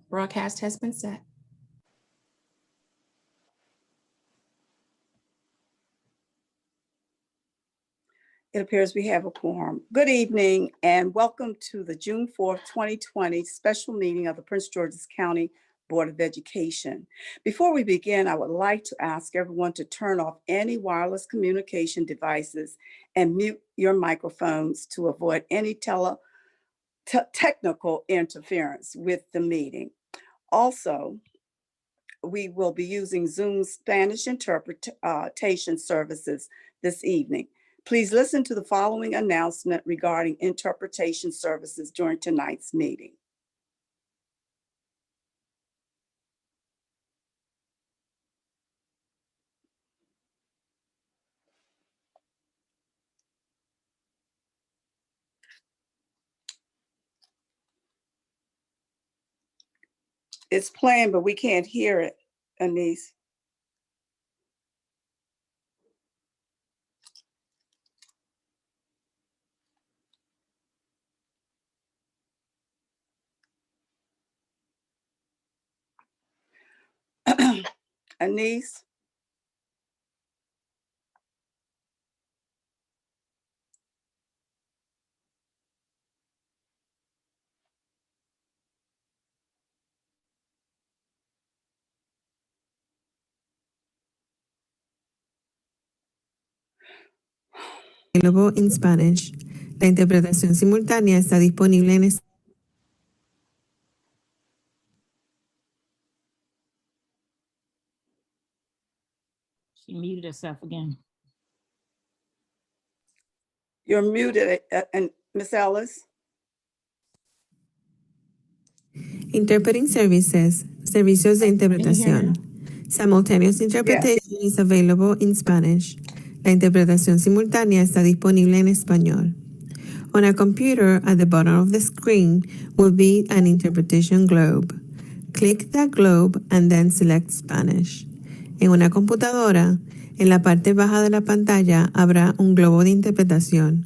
Broadcast has been set. It appears we have a quorum. Good evening and welcome to the June 4th, 2020 special meeting of the Prince George's County Board of Education. Before we begin, I would like to ask everyone to turn off any wireless communication devices and mute your microphones to avoid any technical interference with the meeting. Also, we will be using Zoom Spanish interpretation services this evening. Please listen to the following announcement regarding interpretation services during tonight's meeting. It's playing, but we can't hear it, Anise. Anise? Available in Spanish. La interpretación simultánea está disponible en español. She muted herself again. You're muted, and Ms. Ellis? Interpreting services. Servicios de interpretación. Simultaneous interpretation is available in Spanish. La interpretación simultánea está disponible en español. On a computer, at the bottom of the screen will be an interpretation globe. Click that globe and then select Spanish. En una computadora, en la parte baja de la pantalla habrá un globo de interpretación.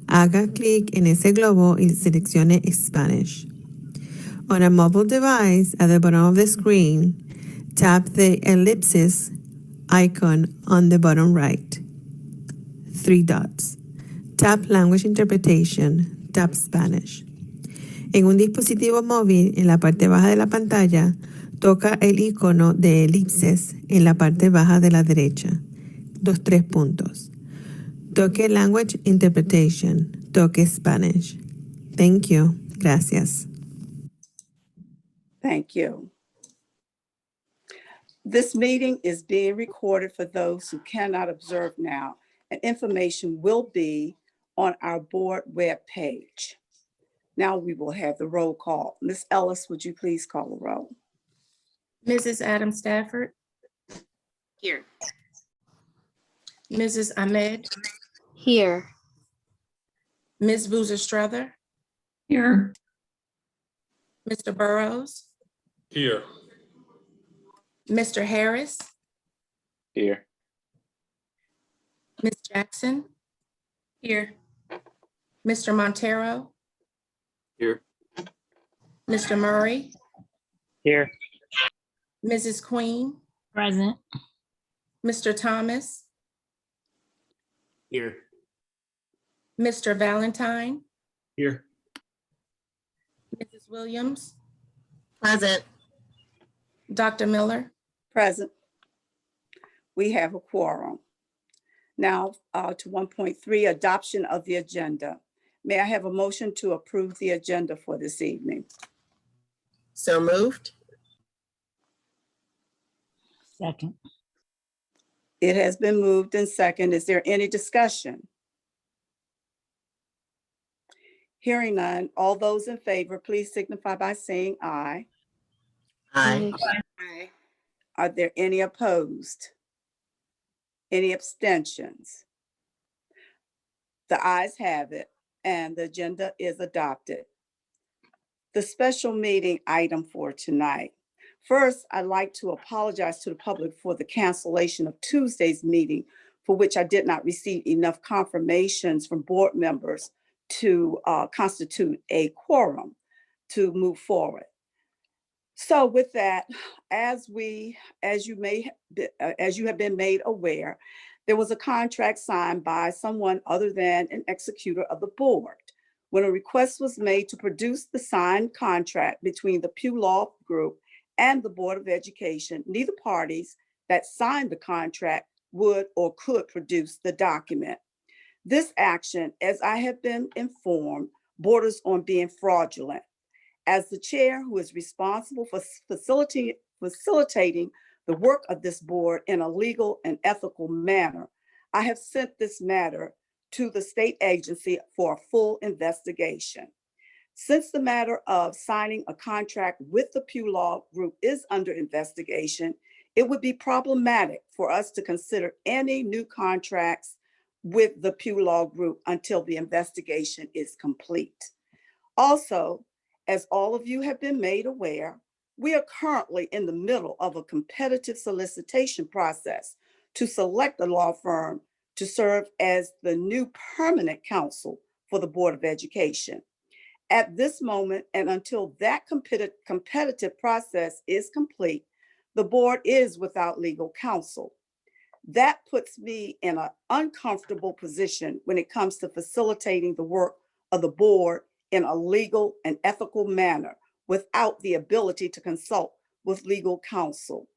Haga clic en ese globo y seleccione Spanish. On a mobile device, at the bottom of the screen, tap the ellipsis icon on the bottom right. 3 dots. Tap Language Interpretation. Tap Spanish. En un dispositivo móvil, en la parte baja de la pantalla, toca el icono de elipses en la parte baja de la derecha. 3 puntos. Toque Language Interpretation. Toque Spanish. Thank you. Gracias. Thank you. This meeting is being recorded for those who cannot observe now, and information will be on our board webpage. Now we will have the roll call. Ms. Ellis, would you please call the roll? Mrs. Adam Stafford. Here. Mrs. Ahmed. Here. Ms. Boozer Strother. Here. Mr. Burrows. Here. Mr. Harris. Here. Ms. Jackson. Here. Mr. Montero. Here. Mr. Murray. Here. Mrs. Queen. Present. Mr. Thomas. Here. Mr. Valentine. Here. Mrs. Williams. Present. Dr. Miller. Present. We have a quorum. Now to 1.3, adoption of the agenda. May I have a motion to approve the agenda for this evening? So moved. Second. It has been moved and second. Is there any discussion? Hearing none, all those in favor, please signify by saying aye. Aye. Aye. Are there any opposed? Any abstentions? The ayes have it, and the agenda is adopted. The special meeting item for tonight. First, I'd like to apologize to the public for the cancellation of Tuesday's meeting, for which I did not receive enough confirmations from board members to constitute a quorum. to move forward. So with that, as you have been made aware, there was a contract signed by someone other than an executor of the board. When a request was made to produce the signed contract between the Pew Law Group and the Board of Education, neither parties that signed the contract would or could produce the document. This action, as I have been informed, borders on being fraudulent. As the chair who is responsible for facilitating the work of this board in a legal and ethical manner, I have sent this matter to the state agency for a full investigation. Since the matter of signing a contract with the Pew Law Group is under investigation, it would be problematic for us to consider any new contracts with the Pew Law Group until the investigation is complete. Also, as all of you have been made aware, we are currently in the middle of a competitive solicitation process to select a law firm to serve as the new permanent counsel for the Board of Education. At this moment, and until that competitive process is complete, the board is without legal counsel. That puts me in an uncomfortable position when it comes to facilitating the work of the board in a legal and ethical manner without the ability to consult with legal counsel.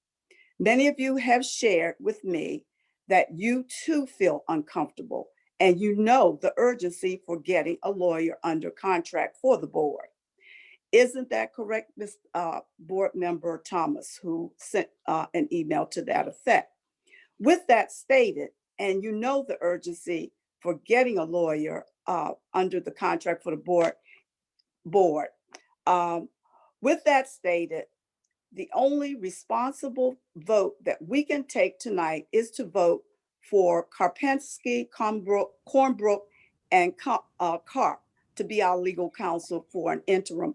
Many of you have shared with me that you too feel uncomfortable and you know the urgency for getting a lawyer under contract for the board. Isn't that correct, Ms. Board Member Thomas, who sent an email to that effect? With that stated, and you know the urgency for getting a lawyer under the contract for the board. With that stated, the only responsible vote that we can take tonight is to vote for Karpinsky, Cornbrook, and Karp to be our legal counsel for an interim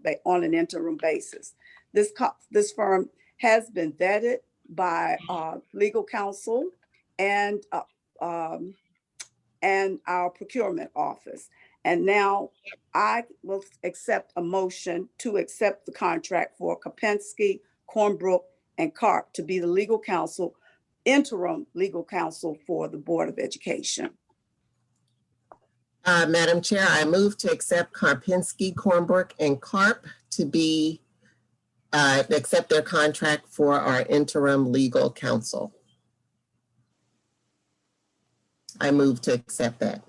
basis. This firm has been vetted by legal counsel and our procurement office. And now I will accept a motion to accept the contract for Karpinsky, Cornbrook, and Karp to be the legal counsel, interim legal counsel for the Board of Education. Madam Chair, I move to accept Karpinsky, Cornbrook, and Karp to be accept their contract for our interim legal counsel. I move to accept that.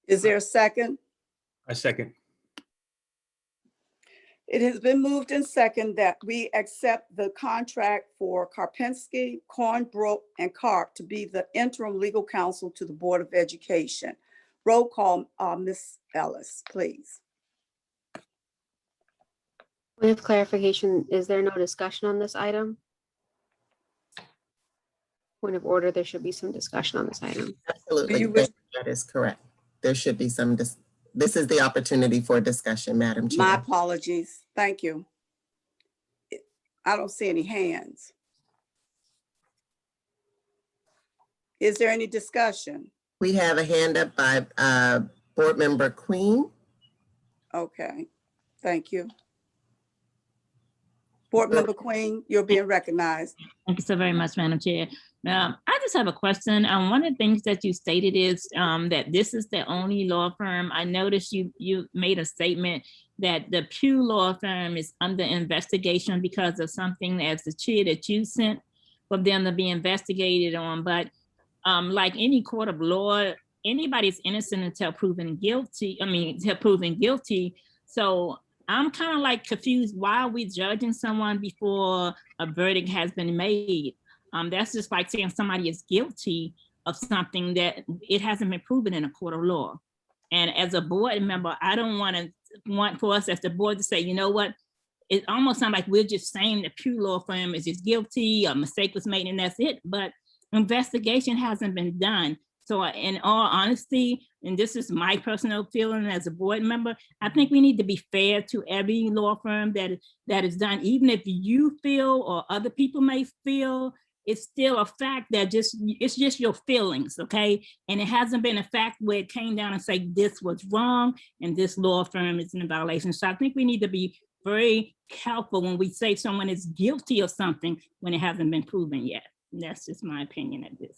Is there a second? I second. It has been moved and second that we accept the contract for Karpinsky, Cornbrook, and Karp to be the interim legal counsel to the Board of Education. Roll call, Ms. Ellis, please. Point of clarification, is there no discussion on this item? Point of order, there should be some discussion on this item. Absolutely, that is correct. There should be some, this is the opportunity for discussion, Madam Chair. My apologies, thank you. I don't see any hands. Is there any discussion? We have a hand up by Board Member Queen. Okay, thank you. Board Member Queen, you're being recognized. Thank you so very much, Madam Chair. I just have a question. One of the things that you stated is that this is the only law firm. I noticed you made a statement that the Pew Law Firm is under investigation because of something as the chair that you sent for them to be investigated on. But like any court of law, anybody's innocent until proven guilty. Until proven guilty. So I'm kind of like confused. Why are we judging someone before a verdict has been made? That's just like saying somebody is guilty of something that it hasn't been proven in a court of law. And as a board member, I don't want for us as the board to say, you know what, it almost sounds like we're just saying the Pew Law Firm is just guilty, a mistake was made and that's it. But investigation hasn't been done. So in all honesty, and this is my personal feeling as a board member, I think we need to be fair to every law firm that is done, even if you feel or other people may feel it's still a fact that it's just your feelings, okay? And it hasn't been a fact where it came down and say this was wrong and this law firm is in violation. So I think we need to be very careful when we say someone is guilty of something when it hasn't been proven yet. And that's just my opinion of this.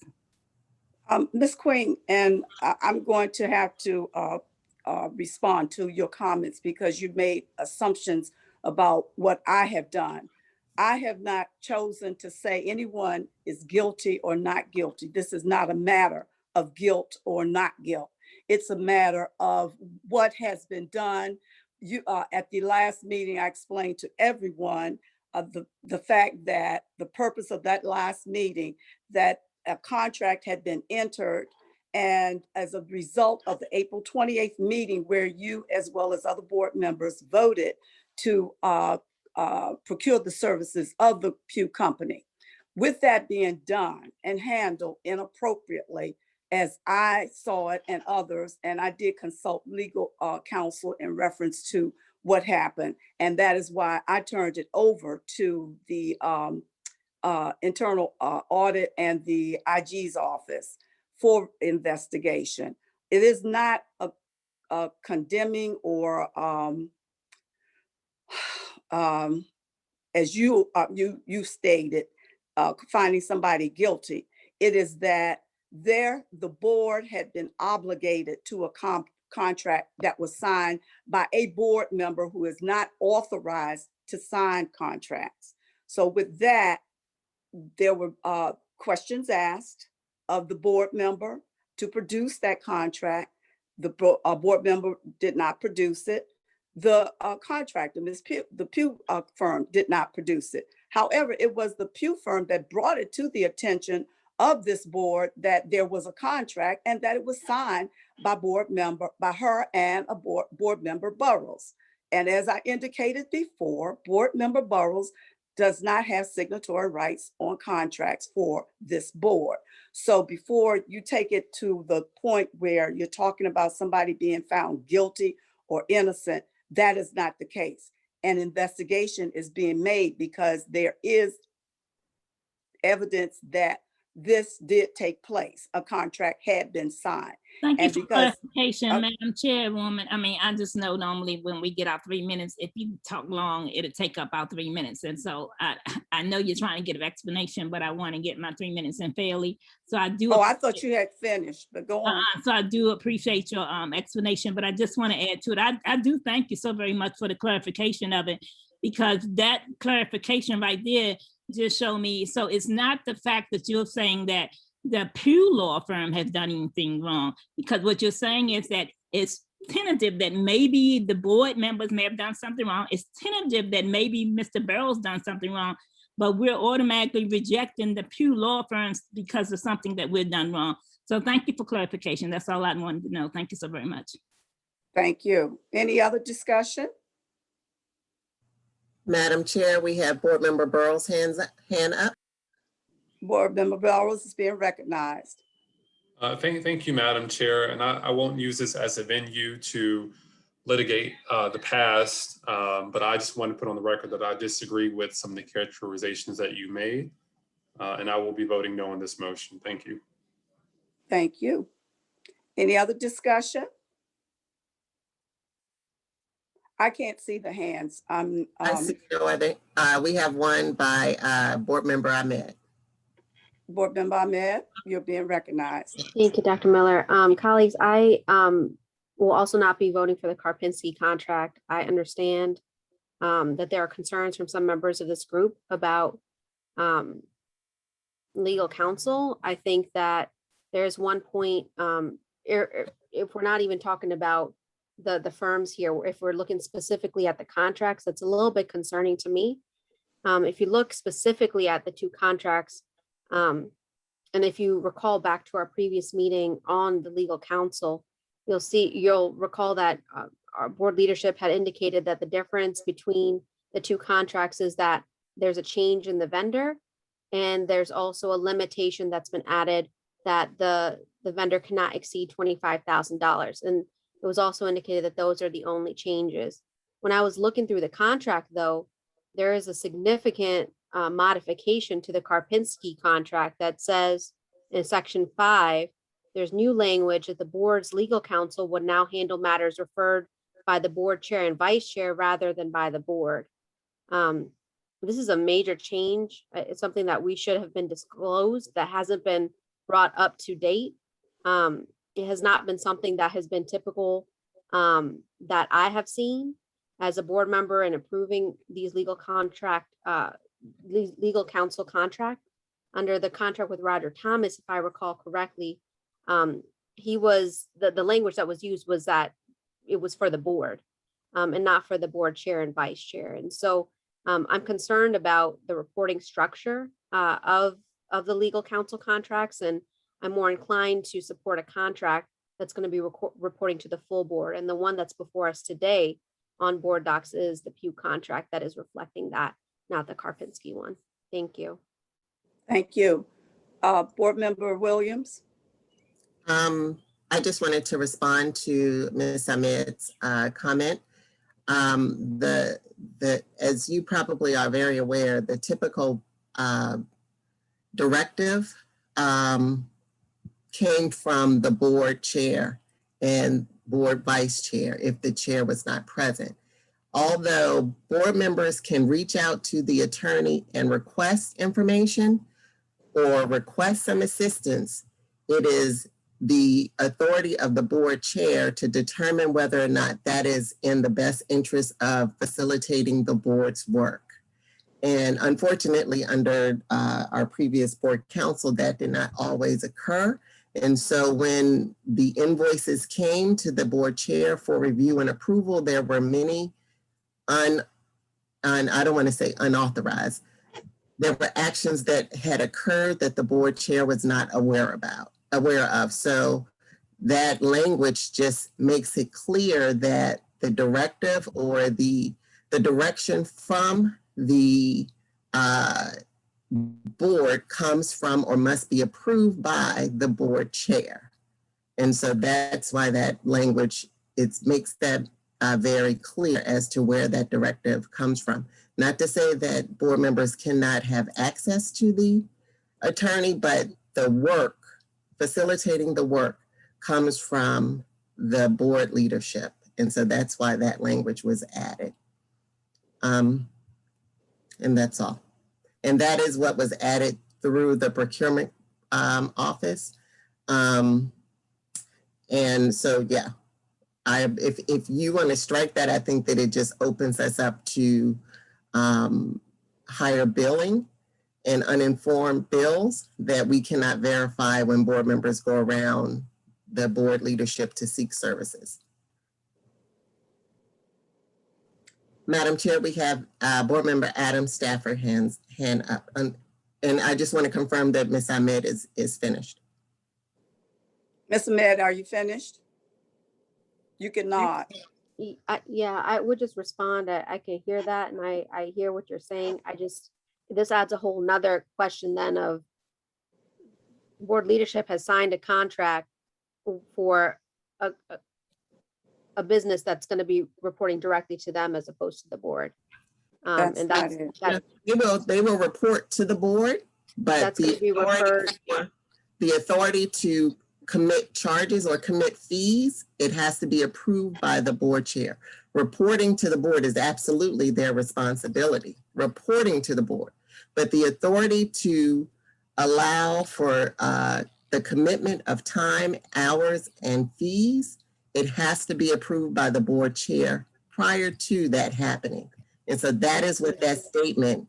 Ms. Queen, and I'm going to have to respond to your comments because you made assumptions about what I have done. I have not chosen to say anyone is guilty or not guilty. This is not a matter of guilt or not guilt. It's a matter of what has been done. You at the last meeting, I explained to everyone the fact that the purpose of that last meeting, that a contract had been entered, and as a result of the April 28th meeting where you, as well as other board members, voted to procure the services of the Pew Company. With that being done and handled inappropriately, as I saw it and others, and I did consult legal counsel in reference to what happened, and that is why I turned it over to the internal audit and the IG's office for investigation. It is not a condemning or as you stated, finding somebody guilty. It is that the board had been obligated to a contract that was signed by a board member who is not authorized to sign contracts. So with that, there were questions asked of the board member to produce that contract. The board member did not produce it. The contractor, Ms. Pew, the Pew firm did not produce it. However, it was the Pew firm that brought it to the attention of this board that there was a contract and that it was signed by her and a board member Burrows. And as I indicated before, board member Burrows does not have signatory rights on contracts for this board. So before you take it to the point where you're talking about somebody being found guilty or innocent, that is not the case. An investigation is being made because there is evidence that this did take place. A contract had been signed. Thank you And for because clarification, Madam Chairwoman. I mean, I just know normally when we get our 3 minutes, if you talk long, it'll take up our 3 minutes. And so I know you're trying to get an explanation, but I want to get my 3 minutes in fairly. So I do. Oh, I thought you had finished, but go on. So I do appreciate your explanation, but I just want to add to it. I do thank you so very much for the clarification of it, because that clarification right there just showed me. So it's not the fact that you're saying that the Pew law firm has done anything wrong, because what you're saying is that it's tentative that maybe the board members may have done something wrong. It's tentative that maybe Mr. Burrows done something wrong, but we're automatically rejecting the Pew law firms because of something that we've done wrong. So thank you for clarification. That's all I wanted to know. Thank you so very much. Thank you. Any other discussion? Madam Chair, we have Board Member Burrows' hand up. Board Member Burrows is being recognized. Thank you, Madam Chair. And I won't use this as a venue to litigate the past, but I just want to put on the record that I disagree with some of the characterizations that you made, and I will be voting no on this motion. Thank you. Thank you. Any other discussion? I can't see the hands. I see no other. We have one by Board Member Ahmed. Board Member Ahmed, you're being recognized. Thank you, Dr. Miller. Colleagues, I will also not be voting for the Karpinsky contract. I understand that there are concerns from some members of this group about legal counsel. I think that there's one point, if we're not even talking about the firms here, if we're looking specifically at the contracts, that's a little bit concerning to me. If you look specifically at the two contracts, and if you recall back to our previous meeting on the legal counsel, you'll recall that our board leadership had indicated that the difference between the two contracts is that there's a change in the vendor, and there's also a limitation that's been added that the vendor cannot exceed $25,000. And it was also indicated that those are the only changes. When I was looking through the contract, though, there is a significant modification to the Karpinsky contract that says in section 5, there's new language that the board's legal counsel would now handle matters referred by the board chair and vice chair rather than by the board. This is a major change. It's something that we should have been disclosed that hasn't been brought up to date. It has not been something that has been typical that I have seen as a board member in approving these legal counsel contract. Under the contract with Roger Thomas, if I recall correctly, he was, the language that was used was that it was for the board and not for the board chair and vice chair. And so I'm concerned about the reporting structure of the legal counsel contracts, and I'm more inclined to support a contract that's going to be reporting to the full board. And the one that's before us today on board docs is the Pew contract that is reflecting that, not the Karpinsky one. Thank you. Thank you. Board Member Williams? I just wanted to respond to Ms. Ahmed's comment. As you probably are very aware, the typical directive came from the board chair and board vice chair if the chair was not present. Although board members can reach out to the attorney and request information or request some assistance, it is the authority of the board chair to determine whether or not that is in the best interest of facilitating the board's work. And unfortunately, under our previous board counsel, that did not always occur. And so when the invoices came to the board chair for review and approval, there were many I don't want to say unauthorized, there were actions that had occurred that the board chair was not aware of. So that language just makes it clear that the directive or the direction from the board comes from or must be approved by the board chair. And so that's why that language, it makes that very clear as to where that directive comes from. Not to say that board members cannot have access to the attorney, but the work, facilitating the work, comes from the board leadership. And so that's why that language was added. And that's all. And that is what was added through the procurement office. And so, yeah, if you want to strike that, I think that it just opens us up to higher billing and uninformed bills that we cannot verify when board members go around the board leadership to seek services. Madam Chair, we have Board Member Adam Stafford hand up. And I just want to confirm that Ms. Ahmed is finished. Ms. Ahmed, are you finished? You can nod. Yeah, I would just respond. I can hear that, and I hear what you're saying. This adds a whole nother question then of board leadership has signed a contract for a business that's going to be reporting directly to them as opposed to the board. And that's they will report to the board, but the authority to commit charges or commit fees, it has to be approved by the board chair. Reporting to the board is absolutely their responsibility, reporting to the board. But the authority to allow for the commitment of time, hours, and fees, it has to be approved by the board chair prior to that happening. And so that is what that statement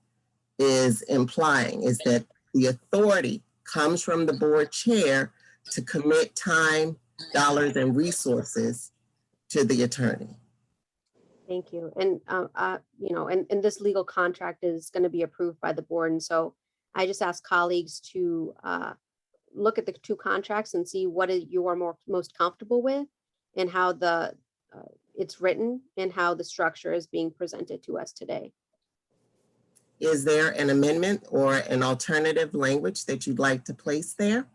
is implying, is that the authority comes from the board chair to commit time, dollars, and resources to the attorney. Thank you. And, and this legal contract is going to be approved by the board. And so I just ask colleagues to look at the two contracts and see what you are most comfortable with and how it's written and how the structure is being presented to us today. Is there an amendment or an alternative language that you'd like to place there?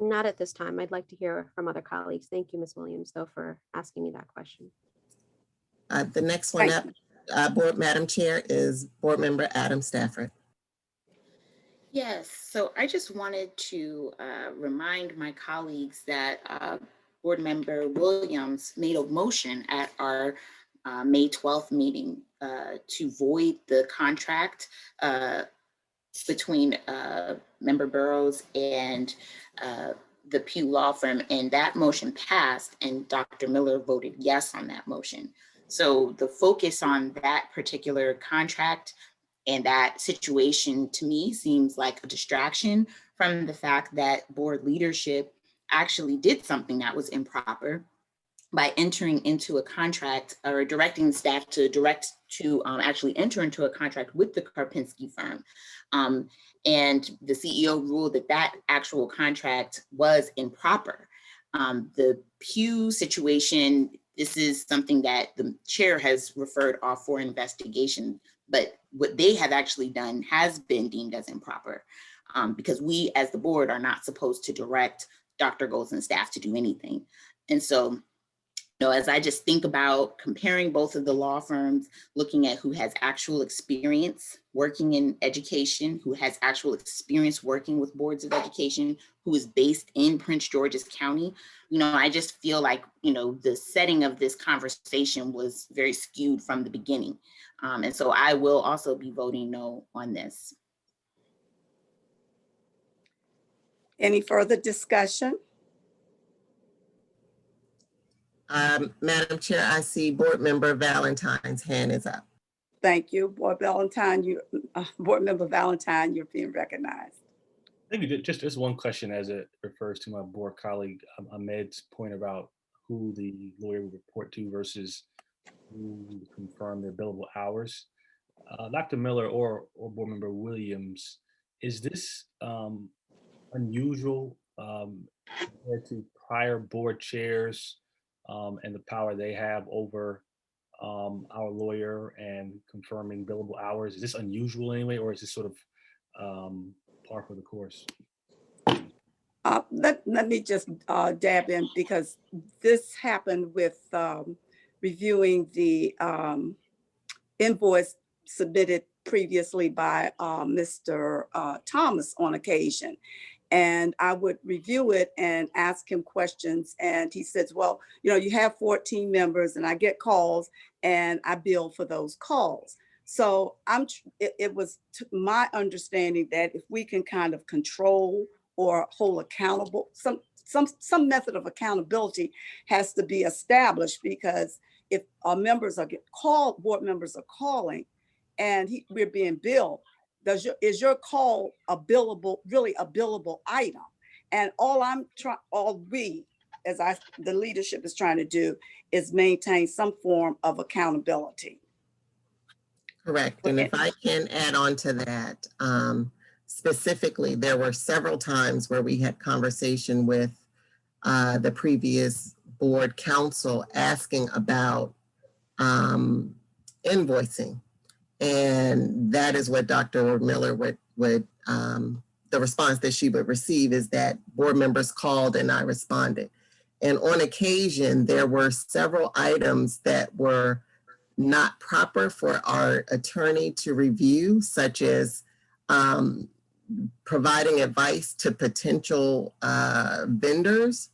Not at this time. I'd like to hear from other colleagues. Thank you, Ms. Williams, though, for asking me that question. The next one up, Madam Chair, is Board Member Adam Stafford. Yes, so I just wanted to remind my colleagues that Board Member Williams made a motion at our May 12th meeting to void the contract between Member Burrows and the Pew Law Firm, and that motion passed, and Dr. Miller voted yes on that motion. So the focus on that particular contract and that situation to me seems like a distraction from the fact that board leadership actually did something that was improper by entering into a contract or directing staff to actually enter into a contract with the Karpinsky firm. And the CEO ruled that that actual contract was improper. The Pew situation, this is something that the chair has referred off for investigation, but what they have actually done has been deemed as improper because we as the board are not supposed to direct Dr. Goldson's staff to do anything. And so, as I just think about comparing both of the law firms, looking at who has actual experience working in education, who has actual experience working with boards of education, who is based in Prince George's County, I just feel like, the setting of this conversation was very skewed from the beginning. And so I will also be voting no on this. Any further discussion? Madam Chair, I see Board Member Valentine's hand is up. Thank you, Board Member Valentine, you're being recognized. Maybe just one question as it refers to my board colleague Ahmed's point about who the lawyer would report to versus who would confirm their billable hours. Dr. Miller or Board Member Williams, is this unusual compared to prior board chairs and the power they have over our lawyer and confirming billable hours? Is this unusual anyway, or is this sort of par for the course? Let me just dab in, because this happened with reviewing the invoice submitted previously by Mr. Thomas on occasion. And I would review it and ask him questions. And he says, well, you have 14 members and I get calls and I bill for those calls. So it was my understanding that if we can kind of control or hold accountable, some method of accountability has to be established, because if our members board members are calling and we're being billed, is your call really a billable item? And the leadership is trying to do is maintain some form of accountability. Correct. And if I can add on to that, specifically, there were several times where we had conversation with the previous board counsel asking about invoicing. And that is what Dr. Miller would the response that she would receive is that board members called and I responded. And on occasion, there were several items that were not proper for our attorney to review, such as providing advice to potential vendors.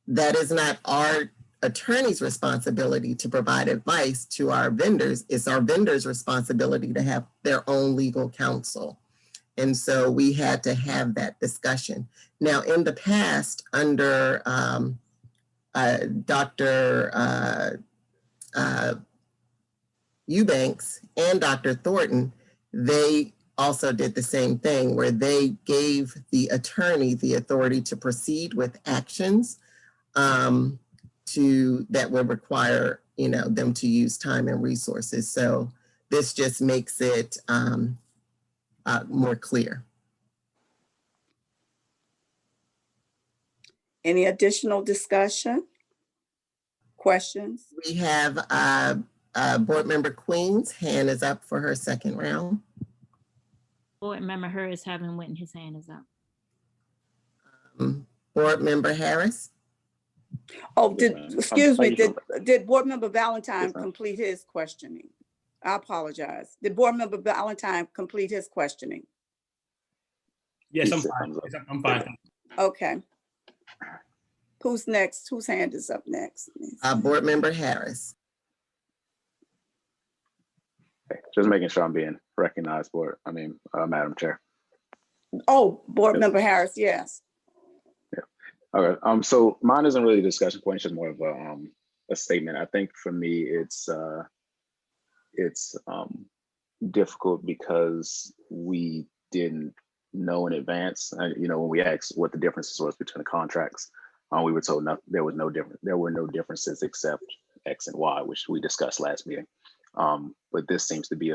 That is not our attorney's responsibility to provide advice to our vendors. It's our vendors' responsibility to have their own legal counsel. And so we had to have that discussion. Now, in the past, under Dr. Eubanks and Dr. Thornton, they also did the same thing, where they gave the attorney the authority to proceed with actions that would require them to use time and resources. So this just makes it more clear. Any additional discussion? Questions? We have Board Member Queen's hand is up for her second round. Board Member Harris haven't written his hand is up. Board Member Harris. Oh, did Board Member Valentine complete his questioning? I apologize. Did Board Member Valentine complete his questioning? Yes, he I'm said fine. thumbs up. Yes, I'm fine. Okay. Who's next? Whose hand is up next? Board Member Harris. Okay, just making sure I'm being recognized for it. Madam Chair. Oh, Board Member Harris, yes. Okay, so mine isn't really a discussion point, it's just more of a statement. I think for me, it's difficult because we didn't know in advance. When we asked what the differences was between the contracts, we were told there were no differences except X and Y, which we discussed last meeting. But this seems to be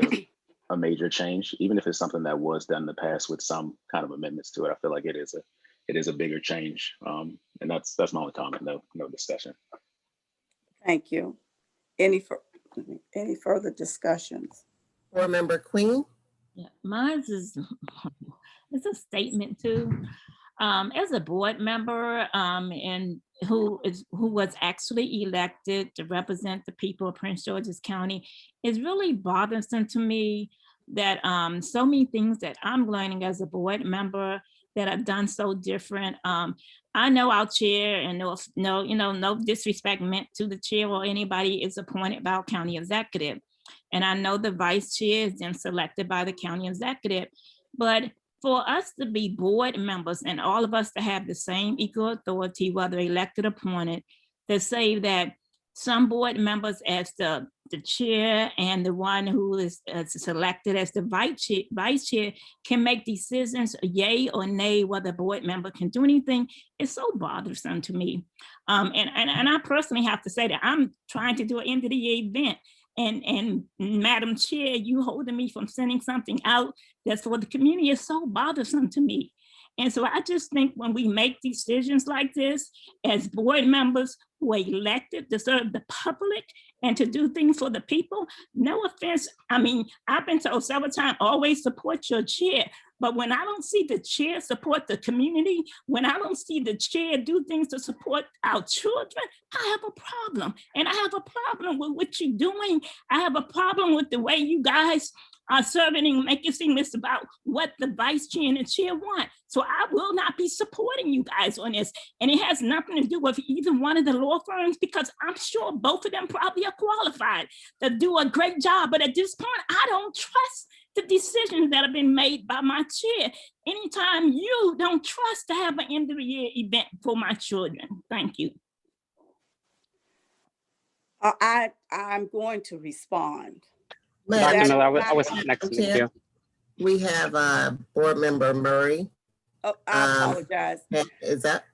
a major change, even if it's something that was done in the past with some kind of amendments to it. I feel like it is a bigger change, and that's my only comment. No discussion. Thank you. Any further discussions? Board Member Queen. Yeah, mine is it's a statement too. As a board member, and who was actually elected to represent the people of Prince George's County, it's really bothersome to me that so many things that I'm learning as a board member that are done so different. I know our chair, and no disrespect meant to the chair or anybody, is appointed by our county executive. And I know the vice chair is then selected by the county executive. But for us to be board members and all of us to have the same equal authority, whether elected or appointed, to say that some board members as the chair and the one who is selected as the vice chair can make decisions, yay or nay, whether a board member can do anything, is so bothersome to me. And I personally have to say that I'm trying to do an end of the year event. And Madam Chair, you holding me from sending something out that's for the community is so bothersome to me. And so I just think when we make decisions like this as board members who are elected to serve the public and to do things for the people, no offense. I've been told several times, always support your chair. But when I don't see the chair support the community, when I don't see the chair do things to support our children, I have a problem. And I have a problem with what you're doing. I have a problem with the way you guys are serving and make it seem it's about what the vice chair and the chair want. So I will not be supporting you guys on this. And it has nothing to do with either one of the law firms, because I'm sure both of them probably are qualified to do a great job. But at this point, I don't trust the decisions that have been made by my chair. Anytime you don't trust to have an end of the year event for my children. Thank you. I'm going to respond. Dr. Miller, I was next in the queue. We have Board Member Murray. Oh, I apologize. Is that?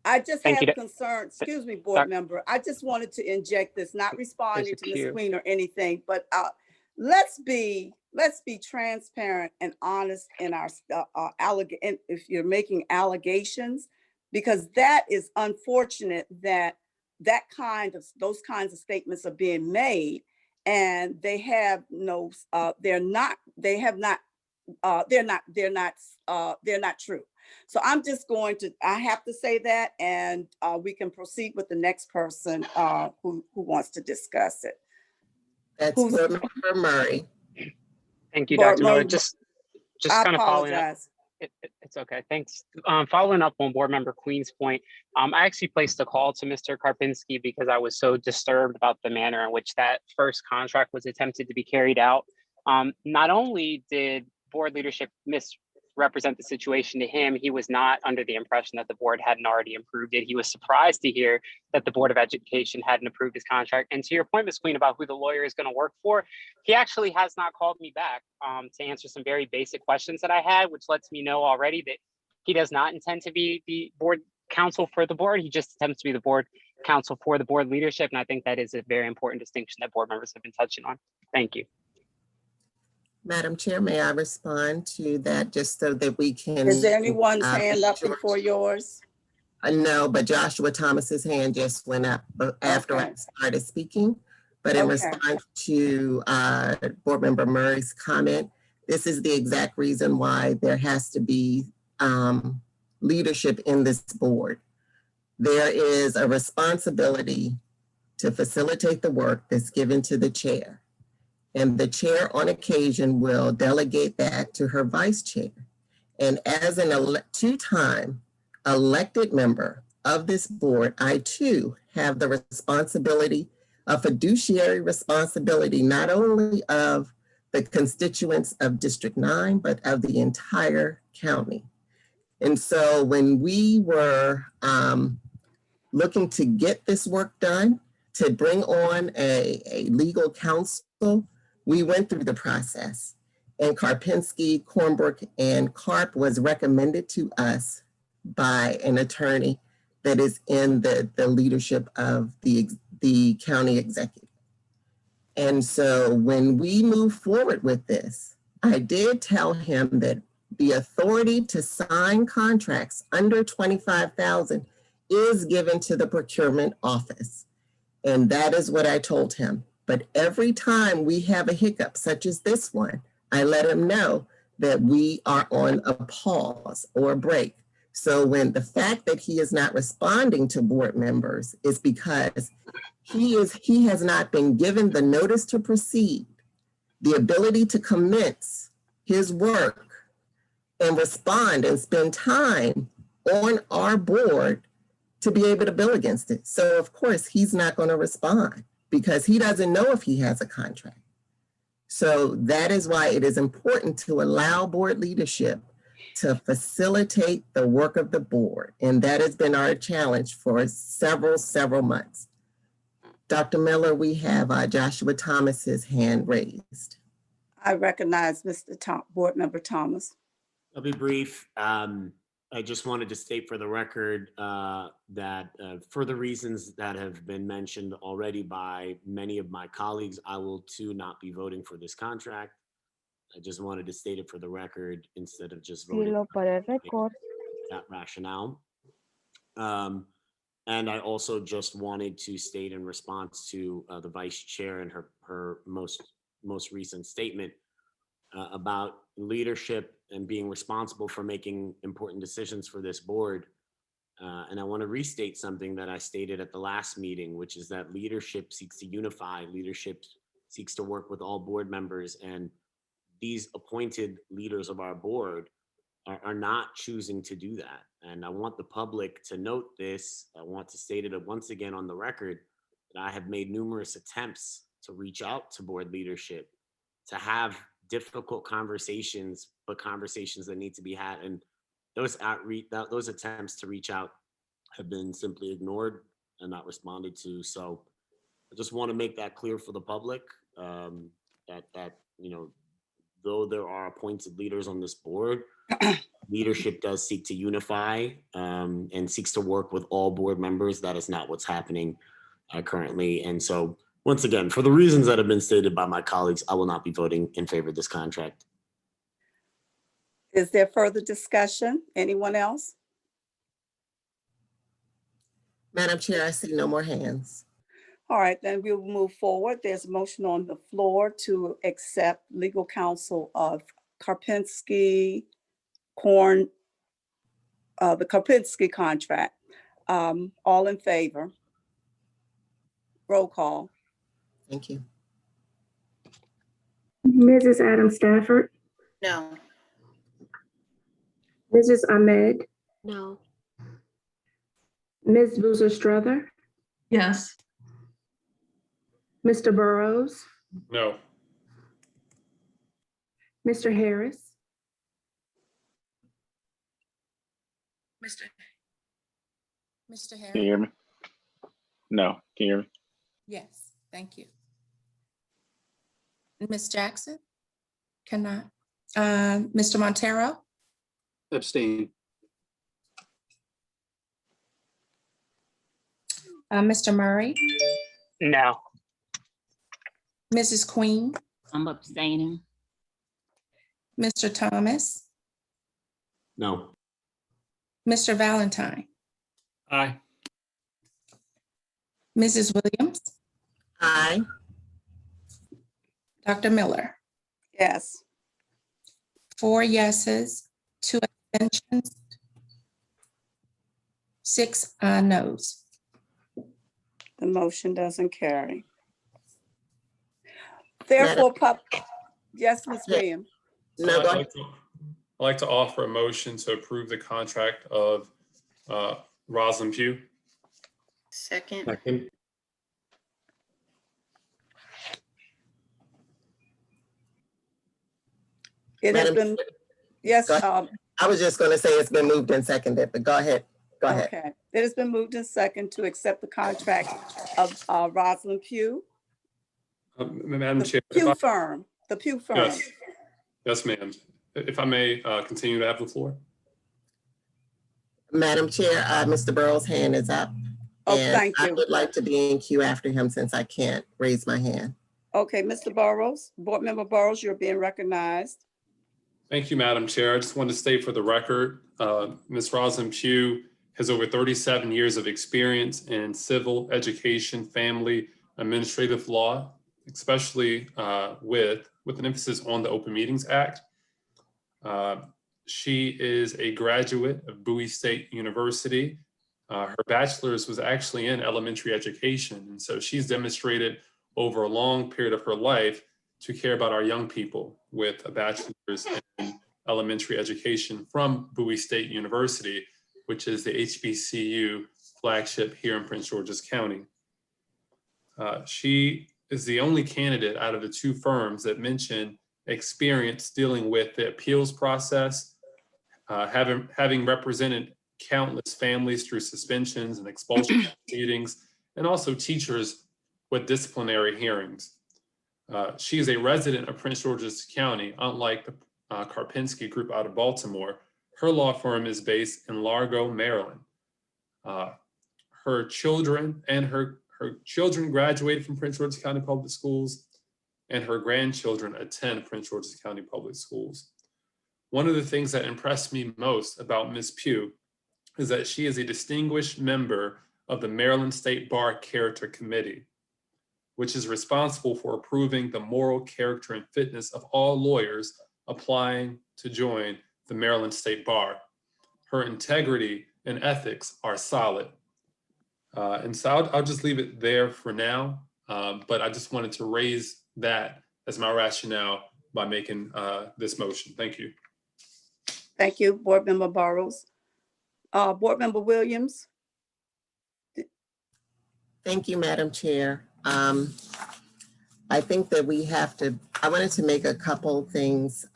I just Thank have you. concern. Excuse me, board member. I just wanted to inject this, not responding to Ms. Queen or anything, but let's be transparent and honest in our if you're making allegations, because that is unfortunate that those kinds of statements are being made, and they're not true. So I'm just I have to say that, and we can proceed with the next person who wants to discuss it. That's Board Member Murray. Thank you, Dr. Miller. Just kind of following up. Apologize. It's okay, thanks. Following up on Board Member Queen's point, I actually placed a call to Mr. Karpinsky because I was so disturbed about the manner in which that first contract was attempted to be carried out. Not only did board leadership misrepresent the situation to him, he was not under the impression that the board hadn't already approved it. He was surprised to hear that the Board of Education hadn't approved his contract. And to your point, Ms. Queen, about who the lawyer is going to work for, he actually has not called me back to answer some very basic questions that I had, which lets me know already that he does not intend to be the board counsel for the board. He just attempts to be the board counsel for the board leadership. And I think that is a very important distinction that board members have been touching on. Thank you. Madam Chair, may I respond to that just so that we can? Is there anyone's hand up before yours? No, but Joshua Thomas's hand just went up after I started speaking. But in response to Board Member Murray's comment, this is the exact reason why there has to be leadership in this board. There is a responsibility to facilitate the work that's given to the chair. And the chair on occasion will delegate that to her vice chair. And as an two-time elected member of this board, I too have the responsibility, a fiduciary responsibility, not only of the constituents of District 9, but of the entire county. And so when we were looking to get this work done, to bring on a legal counsel, we went through the process. And Karpinsky, Cornbrook, and Karp was recommended to us by an attorney that is in the leadership of the county executive. And so when we moved forward with this, I did tell him that the authority to sign contracts under $25,000 is given to the procurement office. And that is what I told him. But every time we have a hiccup, such as this one, I let him know that we are on a pause or a break. So when the fact that he is not responding to board members is because he has not been given the notice to proceed, the ability to commence his work and respond and spend time on our board to be able to bill against it. So of course he's not going to respond because he doesn't know if he has a contract. So that is why it is important to allow board leadership to facilitate the work of the board. And that has been our challenge for several months. Dr. Miller, we have Joshua Thomas's hand raised. I recognize Board Member Thomas. I'll be brief. I just wanted to state for the record that for the reasons that have been mentioned already by many of my colleagues, I will too not be voting for this contract. I just wanted to state it for the record instead of just voting that rationale. And I also just wanted to state in response to the vice chair and her most recent statement about leadership and being responsible for making important decisions for this board. And I want to restate something that I stated at the last meeting, which is that leadership seeks to unify, leadership seeks to work with all board members, and these appointed leaders of our board are not choosing to do that. And I want the public to note this. I want to state it once again on the record that I have made numerous attempts to reach out to board leadership, to have difficult conversations, but conversations that need to be had. And those attempts to reach out have been simply ignored and not responded to. So I just want to make that clear for the public, that you know, though there are appointed leaders on this board, leadership does seek to unify and seeks to work with all board members. That is not what's happening currently. And so once again, for the reasons that have been stated by my colleagues, I will not be voting in favor of this contract. Is there further discussion? Anyone else? Madam Chair, I see no more hands. All right, then we will move forward. There's a motion on the floor to accept legal counsel of Karpinsky, the Karpinsky contract. All in favor? Roll call. Thank you. Mrs. Adam Stafford, No. Mrs. Ahmed, No. Ms. Boozer Strother, Yes. Mr. Burrows, No. Mr. Harris, Mr. Can you Harris? hear me? No, can you hear me? Yes, thank you. Ms. Jackson? Cannot. Mr. Montero? Abstain. Mr. Murray? No. Mrs. Queen? I'm abstaining. Mr. Thomas? No. Mr. Valentine? Aye. Mrs. Williams? Aye. Dr. Miller? Yes. 4 yeses, 2 abstentions, 6 noes. The motion doesn't carry. Therefore, yes, Ms. Yeah. Williams. No, go ahead. I'd like to offer a motion to approve the contract of Rosalind Pugh. Second. Second. It has Madam- been, yes, Go ahead. I was just going to say it's been moved and seconded, but go ahead. Go ahead. okay. It has been moved and second to accept the contract of Rosalind Pugh, Madam Chair. the Pugh firm. Yes. Yes, ma'am. If I may continue to have the floor. Madam Chair, Mr. Burrow's hand is up. Oh, And thank I you. would like to be in queue after him since I can't raise my hand. Okay, Mr. Burrows, Board Member Burrows, you're being recognized. Thank you, Madam Chair. I just wanted to state for the record, Ms. Rosalind Pugh has over 37 years of experience in civil, education, family, administrative law, especially with an emphasis on the Open Meetings Act. She is a graduate of Bowie State University. Her bachelor's was actually in elementary education. And so she's demonstrated over a long period of her life to care about our young people with a bachelor's in elementary education from Bowie State University, which is the HBCU flagship here in Prince George's County. She is the only candidate out of the two firms that mention experience dealing with the appeals process, having represented countless families through suspensions and expulsion proceedings, and also teachers with disciplinary hearings. She is a resident of Prince George's County, unlike the Karpinsky group out of Baltimore. Her law firm is based in Largo, Maryland. Her children graduated from Prince George's County Public Schools, and her grandchildren attend Prince George's County Public Schools. One of the things that impressed me most about Ms. Pugh is that she is a distinguished member of the Maryland State Bar Character Committee, which is responsible for approving the moral character and fitness of all lawyers applying to join the Maryland State Bar. Her integrity and ethics are solid. And so I'll just leave it there for now, but I just wanted to raise that as my rationale by making this motion. Thank you. Thank you, Board Member Burrows. Board Member Williams. Thank you, Madam Chair. I think that I wanted to make a couple things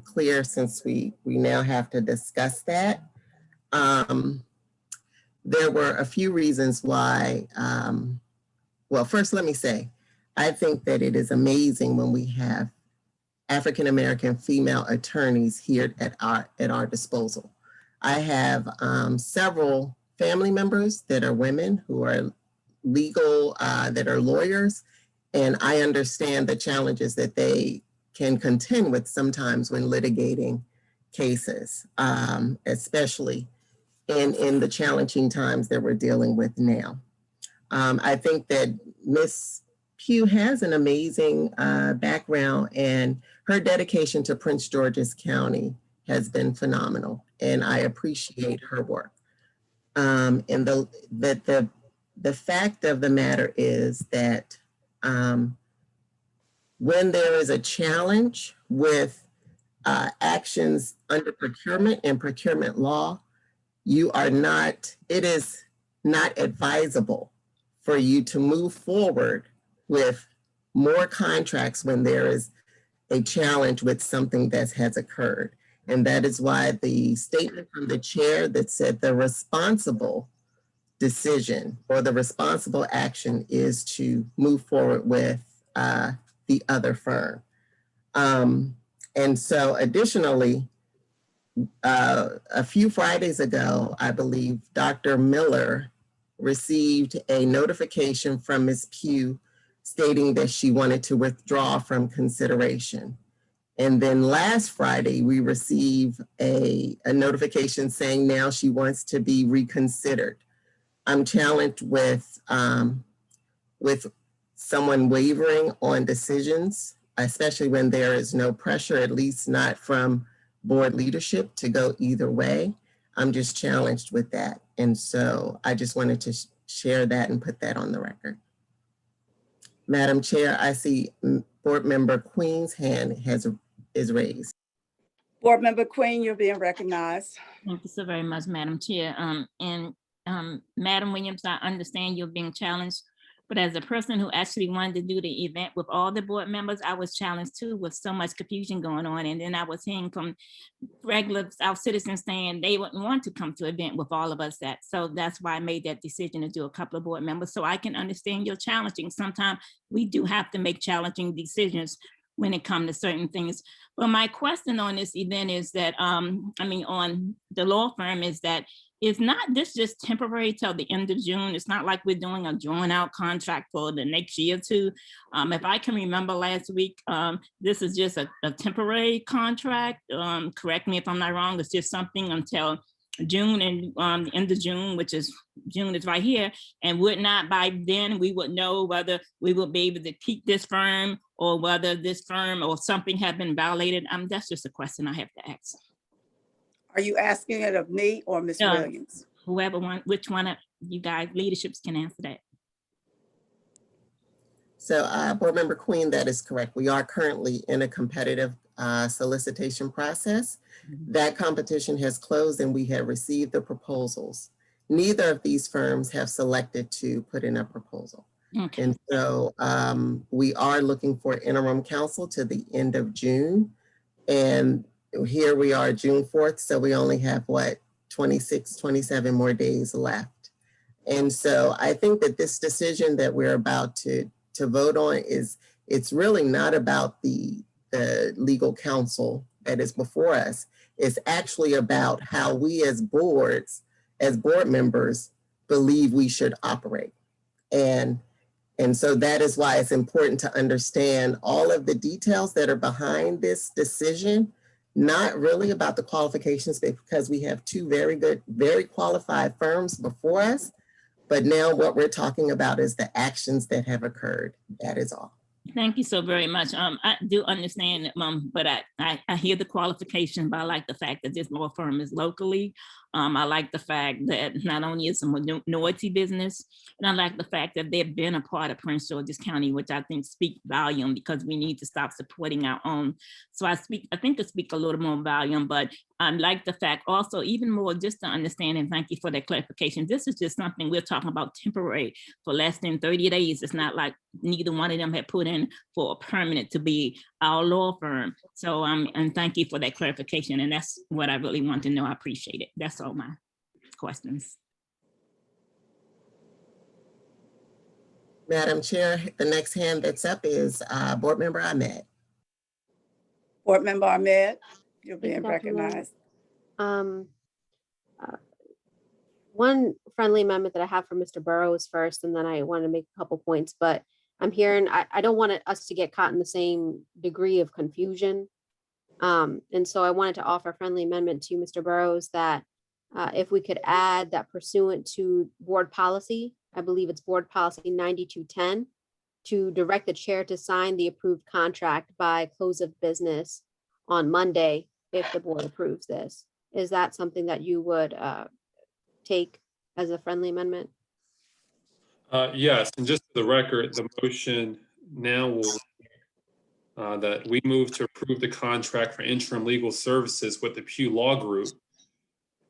clear since we now have to discuss that. There were a few reasons why, well, first let me say, I think that it is amazing when we have African-American female attorneys here at our disposal. I have several family members that are women who are legal, that are lawyers, and I understand the challenges that they can contend with sometimes when litigating cases, especially in the challenging times that we're dealing with now. I think that Ms. Pugh has an amazing background, and her dedication to Prince George's County has been phenomenal, and I appreciate her work. And the fact of the matter is that when there is a challenge with actions under procurement and procurement law, it is not advisable for you to move forward with more contracts when there is a challenge with something that has occurred. And that is why the statement from the chair that said the responsible decision or the responsible action is to move forward with the other firm. And so additionally, a few Fridays ago, I believe Dr. Miller received a notification from Ms. Pugh stating that she wanted to withdraw from consideration. And then last Friday, we received a notification saying now she wants to be reconsidered. I'm challenged with someone wavering on decisions, especially when there is no pressure, at least not from board leadership, to go either way. I'm just challenged with that. And so I just wanted to share that and put that on the record. Madam Chair, I see Board Member Queen's hand is raised. Board Member Queen, you're being recognized. Thank you so very much, Madam Chair. Madam Williams, I understand you're being challenged, but as a person who actually wanted to do the event with all the board members, I was challenged too with so much confusion going on. And then I was hearing from regular our citizens saying they wouldn't want to come to an event with all of us. So that's why I made that decision to do a couple of board members. So I can understand you're challenging. Sometimes we do have to make challenging decisions when it comes to certain things. But my question on this event is that, on the law firm is that it's not this just temporary till the end of June. It's not like we're doing a drawn out contract for the next year or two. If I can remember last week, this is just a temporary contract. Correct me if I'm not wrong. It's just something until June and the end of June, which is June is right here, and would not by then we would know whether we will be able to keep this firm or whether this firm or something had been violated. That's just a question I have to ask. Are you asking it of me or Ms. Williams? Whoever which one of you guys leaderships can answer that. So Board Member Queen, that is correct. We are currently in a competitive solicitation process. That competition has closed and we have received the proposals. Neither of these firms have selected to put in a proposal. Okay. And so we are looking for interim counsel to the end of June. And here we are June 4th. So we only have 26, 27 more days left. And so I think that this decision that we're about to vote on it's really not about the legal counsel that is before us. It's actually about how we as board members believe we should operate. And so that is why it's important to understand all of the details that are behind this decision, not really about the qualifications, because we have two very good, very qualified firms before us. But now what we're talking about is the actions that have occurred. That is all. Thank you so very much. I do understand, but I hear the qualification, but I like the fact that this law firm is locally. I like the fact that not only is it a minority business, and I like the fact that they've been a part of Prince George's County, which I think speaks volume because we need to stop supporting our own. So I think it speaks a little more volume, but I like the fact also even more just to understand, and thank you for that clarification. This is just something we're talking about temporary for less than 30 days. It's not like neither one of them had put in for a permanent to be our law firm. So and thank you for that clarification. And that's what I really want to know. I appreciate it. That's all my questions. Madam Chair, the next hand that's up is Board Member Ahmed. Board Member Ahmed, you're Thank you, being Dr. Miller. recognized. One friendly amendment that I have for Mr. Burrows first, and then I want to make a couple points, but I'm hearing, I don't want us to get caught in the same degree of confusion. And so I wanted to offer a friendly amendment to Mr. Burrows that if we could add that pursuant to board policy, I believe it's board policy 9210, to direct the chair to sign the approved contract by close of business on Monday, if the board approves this. Is that something that you would take as a friendly amendment? Yes, and just for the record, the motion now will that we move to approve the contract for interim legal services with the Pew Law Group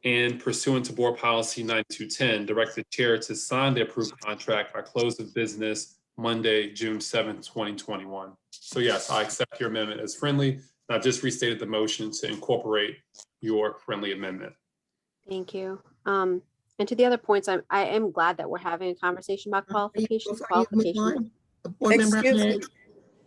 and pursuant to board policy 9210, direct the chair to sign the approved contract by close of business Monday, June 7th, 2021. So yes, I accept your amendment as friendly. I've just restated the motion to incorporate your friendly amendment. Thank you. And to the other points, I am glad that we're having a conversation about qualifications. Before you move on, Board Member Excuse Ahmed, me.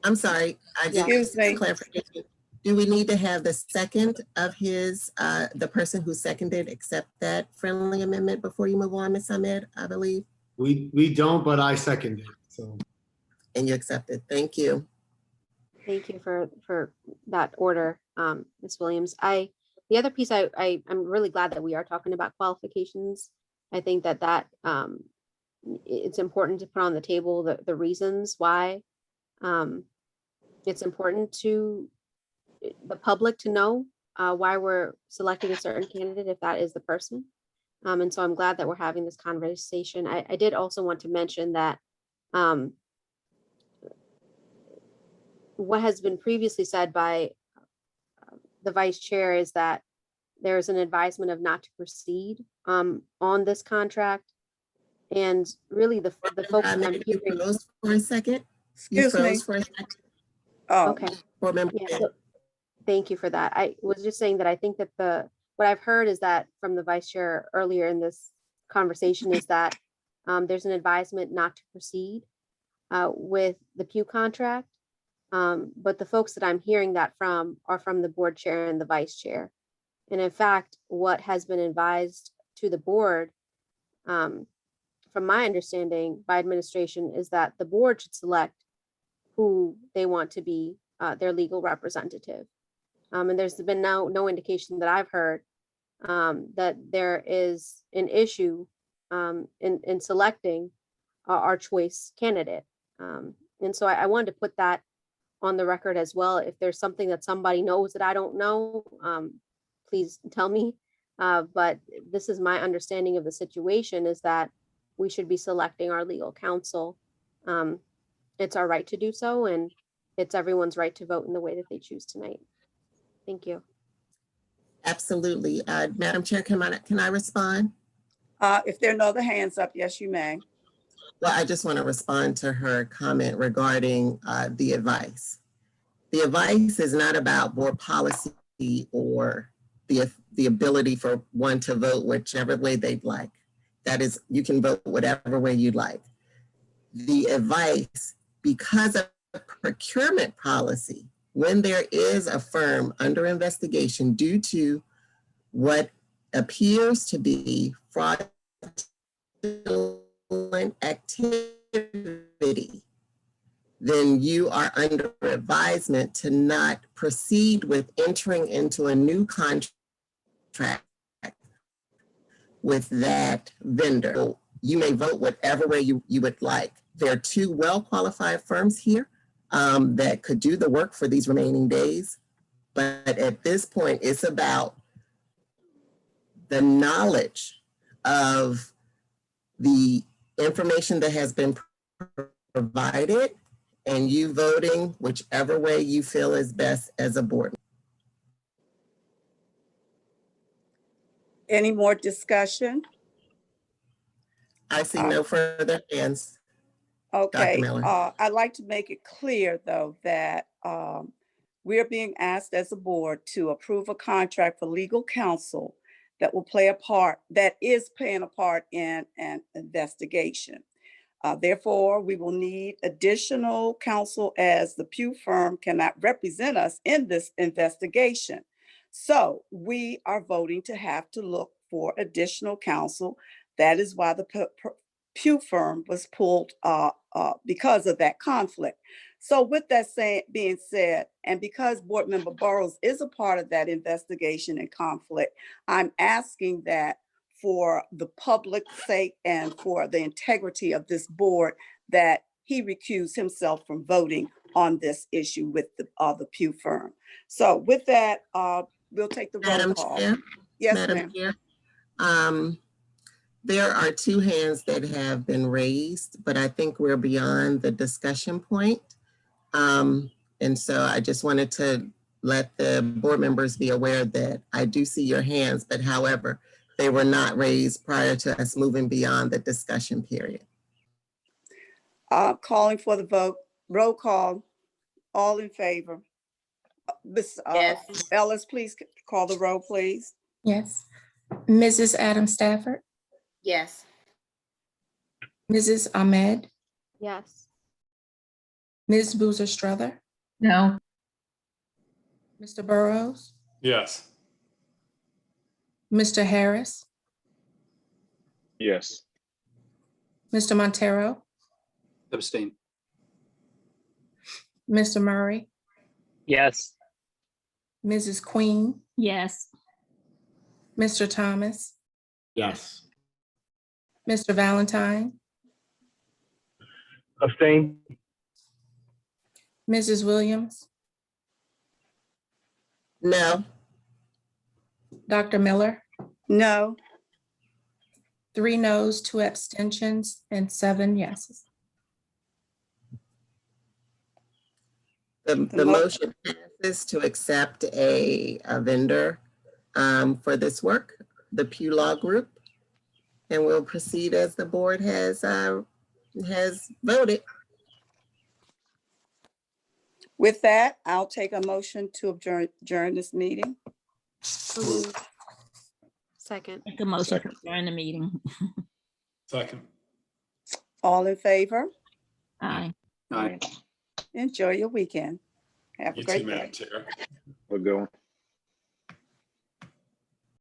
I'm sorry. Excuse me. Clarification. Do we need to have the second of the person who seconded accept that friendly amendment before you move on, Ms. Ahmed, I believe? We don't, but I second it, so. And you accept it. Thank you. Thank you for that order, Ms. Williams. The other piece, I'm really glad that we are talking about qualifications. I think that it's important to put on the table the reasons why it's important to the public to know why we're selecting a certain candidate if that is the person. And so I'm glad that we're having this conversation. I did also want to mention that what has been previously said by the vice chair is that there's an advisement of not to proceed on this contract. And really the folks that I'm You hearing. froze for a second. You Excuse me. froze for a second. Oh, Okay. Board Member Yeah, Bear. so thank you for that. I was just saying that I think that what I've heard is that from the vice chair earlier in this conversation is that there's an advisement not to proceed with the Pew contract. But the folks that I'm hearing that from are from the board chair and the vice chair. And in fact, what has been advised to the board, from my understanding by administration, is that the board should select who they want to be their legal representative. And there's been no indication that I've heard that there is an issue in selecting our choice candidate. And so I wanted to put that on the record as well. If there's something that somebody knows that I don't know, please tell me. But this is my understanding of the situation, is that we should be selecting our legal counsel. It's our right to do so, and it's everyone's right to vote in the way that they choose tonight. Thank you. Absolutely. Madam Chair, can I respond? if there are no other hands up, yes, you may. Well, I just want to respond to her comment regarding the advice. The advice is not about board policy or the ability for one to vote whichever way they'd like. That is, you can vote whatever way you'd like. The advice, because of procurement policy, when there is a firm under investigation due to what appears to be fraudulent activity, then you are under advisement to not proceed with entering into a new contract with that vendor. So you may vote whatever way you would like. There are two well-qualified firms here that could do the work for these remaining days. But at this point, it's about the knowledge of the information that has been provided and you voting whichever way you feel is best as a board. Any more discussion? I see no further hands. Okay, Dr. Miller. I'd like to make it clear, though, that we are being asked as a board to approve a contract for legal counsel that will play a part, that is playing a part in an investigation. Therefore, we will need additional counsel, as the Pew firm cannot represent us in this investigation. So we are voting to have to look for additional counsel. That is why the Pew firm was pulled because of that conflict. So with that being said, and because Board Member Burrows is a part of that investigation and conflict, I'm asking that for the public's sake and for the integrity of this board, that he recuse himself from voting on this issue with the Pew firm. So with that, we'll take the roll call. Chair? Yes, Madam ma'am. Chair, there are two hands that have been raised, but I think we're beyond the discussion point. And so I just wanted to let the board members be aware that I do see your hands, but however, they were not raised prior to us moving beyond the discussion period. Calling for the vote. Roll call. All in favor? Ms. Yes. Ellis, please call the roll, please. Yes. Mrs. Adam Stafford, Yes. Mrs. Ahmed, Yes. Ms. Boozer Strother, No. Mr. Burrows, Yes. Mr. Harris, Yes. Mr. Montero, Abstain. Mr. Murray, Yes. Mrs. Queen, Yes. Mr. Thomas, Yes. Mr. Valentine, Abstain. Mrs. Williams, No. Dr. Miller, No. 3 noes, 2 abstentions, and 7 yeses. The motion passes to accept a vendor for this work, the Pew Law Group. And we'll proceed as the board has voted. With that, I'll take a motion to adjourn this meeting. Second. Make a motion to adjourn the meeting. Second. All in favor? Aye. Aye. Enjoy your weekend. Have a You great too, day. Madam Chair. We're going.